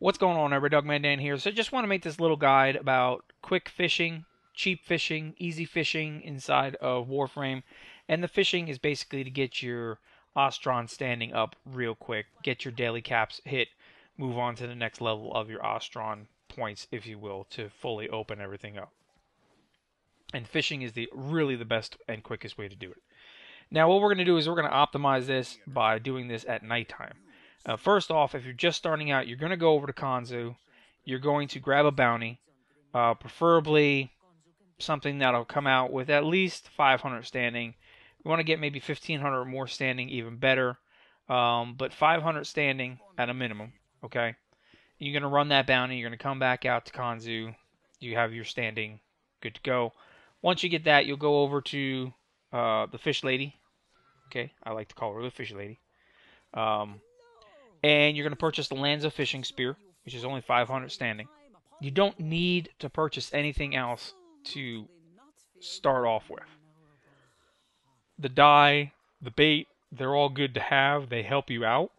What's going on, everybody? DogMan Dan here. So I just want to make this little guide about quick fishing, cheap fishing, easy fishing inside of Warframe. And the fishing is basically to get your Ostron standing up real quick, get your daily caps hit, move on to the next level of your Ostron points, if you will, to fully open everything up. And fishing is really the best and quickest way to do it. Now what we're going to do is we're going to optimize this by doing this at nighttime. First off, if you're just starting out, you're going to go over to Kanzu. You're going to grab a bounty, preferably something that'll come out with at least 500 standing. You want to get maybe 1,500 or more standing, even better. But 500 standing at a minimum, okay? You're going to run that bounty. You're going to come back out to Kanzu. You have your standing good to go. Once you get that, you'll go over to the fish lady. Okay, I like to call her the fish lady. And you're going to purchase the Lanza fishing spear, which is only 500 standing. You don't need to purchase anything else to start off with. The dye, the bait, they're all good to have. They help you out,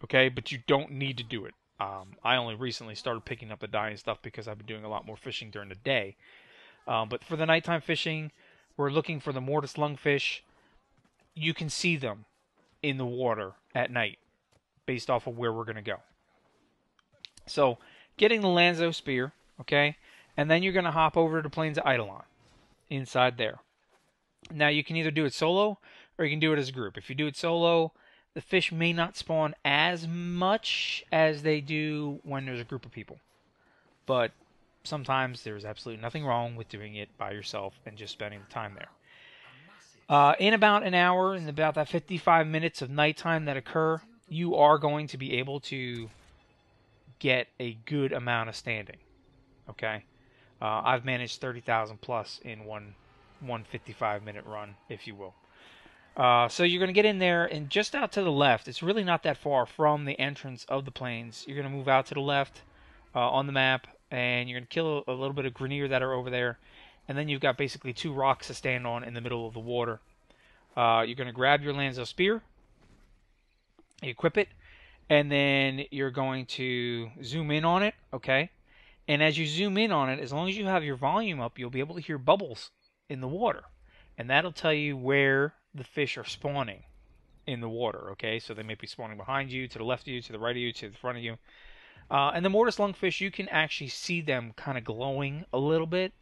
okay? But you don't need to do it. I only recently started picking up the dye and stuff because I've been doing a lot more fishing during the day. But for the nighttime fishing, we're looking for the mortis lungfish. You can see them in the water at night, based off of where we're going to go. So, getting the Lanzo spear, okay, and then you're going to hop over to the plains of Eidolon, inside there. Now, you can either do it solo, or you can do it as a group. If you do it solo, the fish may not spawn as much as they do when there's a group of people. But sometimes there's absolutely nothing wrong with doing it by yourself and just spending the time there. In about an hour, in about that 55 minutes of nighttime that occur, you are going to be able to get a good amount of standing. Okay, I've managed 30,000 plus in one 55-minute run, if you will. So you're going to get in there, and just out to the left, it's really not that far from the entrance of the plains. You're going to move out to the left on the map, and you're going to kill a little bit of grenier that are over there, and then you've got basically two rocks to stand on in the middle of the water. You're going to grab your Lanzo spear, equip it, and then you're going to zoom in on it, okay? And as you zoom in on it, as long as you have your volume up, you'll be able to hear bubbles in the water. And that'll tell you where the fish are spawning in the water, okay? So they may be spawning behind you, to the left of you, to the right of you, to the front of you. And the mortis lungfish, you can actually see them kind of glowing a little bit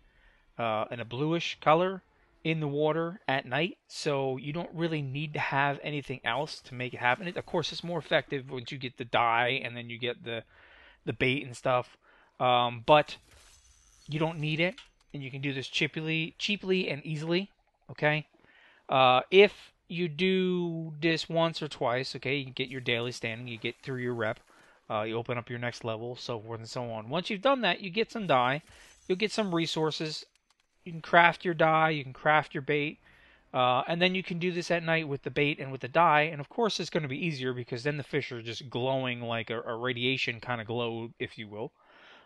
in a bluish color in the water at night, so you don't really need to have anything else to make it happen. Of course, it's more effective once you get the dye and then you get the bait and stuff, but you don't need it, and you can do this cheaply and easily, okay? If you do this once or twice, okay, you can get your daily standing, you get through your rep, you open up your next level, so forth and so on. Once you've done that, you get some dye, you'll get some resources. You can craft your dye, you can craft your bait, and then you can do this at night with the bait and with the dye, and of course it's going to be easier because then the fish are just glowing like a radiation kind of glow, if you will.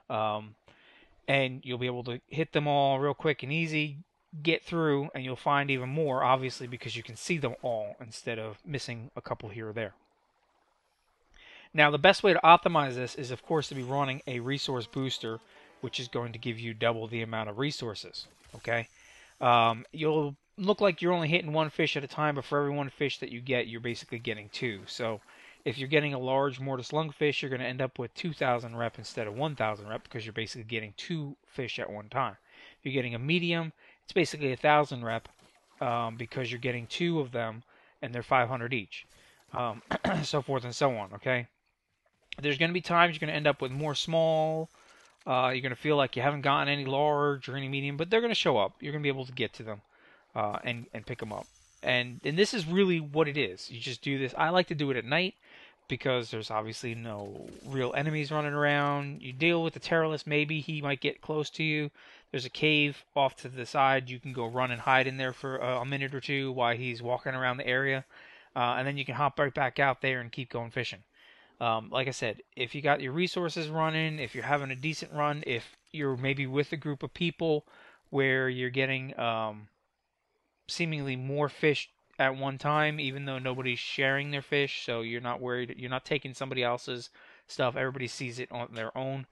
And you'll be able to hit them all real quick and easy, get through, and you'll find even more, obviously, because you can see them all instead of missing a couple here or there. Now, the best way to optimize this is, of course, to be running a resource booster, which is going to give you double the amount of resources. Okay, you'll look like you're only hitting one fish at a time, but for every one fish that you get, you're basically getting two. So if you're getting a large mortis lungfish, you're going to end up with 2,000 rep instead of 1,000 rep because you're basically getting two fish at one time. If you're getting a medium, it's basically 1,000 rep because you're getting two of them, and they're 500 each, so forth and so on. Okay, there's going to be times you're going to end up with more small. You're going to feel like you haven't gotten any large or any medium, but they're going to show up. You're going to be able to get to them and pick them up. And this is really what it is. You just do this. I like to do it at night because there's obviously no real enemies running around. You deal with the terrorless, maybe he might get close to you. There's a cave off to the side. You can go run and hide in there for a minute or two while he's walking around the area. And then you can hop right back out there and keep going fishing. Like I said, if you got your resources running, if you're having a decent run, if you're maybe with a group of people where you're getting seemingly more fish at one time, even though nobody's sharing their fish, so you're not worried, you're not taking somebody else's stuff. Everybody sees it on their own.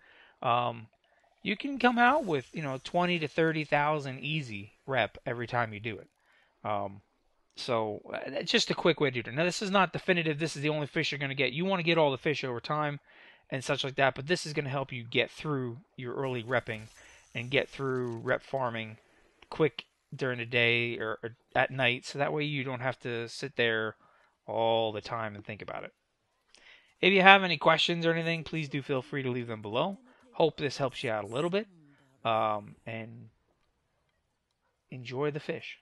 You can come out with 20 to 30,000 easy rep every time you do it. So it's just a quick way to do it. Now this is not definitive. This is the only fish you're going to get. You want to get all the fish over time and such like that, but this is going to help you get through your early repping and get through rep farming quick during the day or at night, so that way you don't have to sit there all the time and think about it. If you have any questions or anything, please do feel free to leave them below. Hope this helps you out a little bit, and enjoy the fish.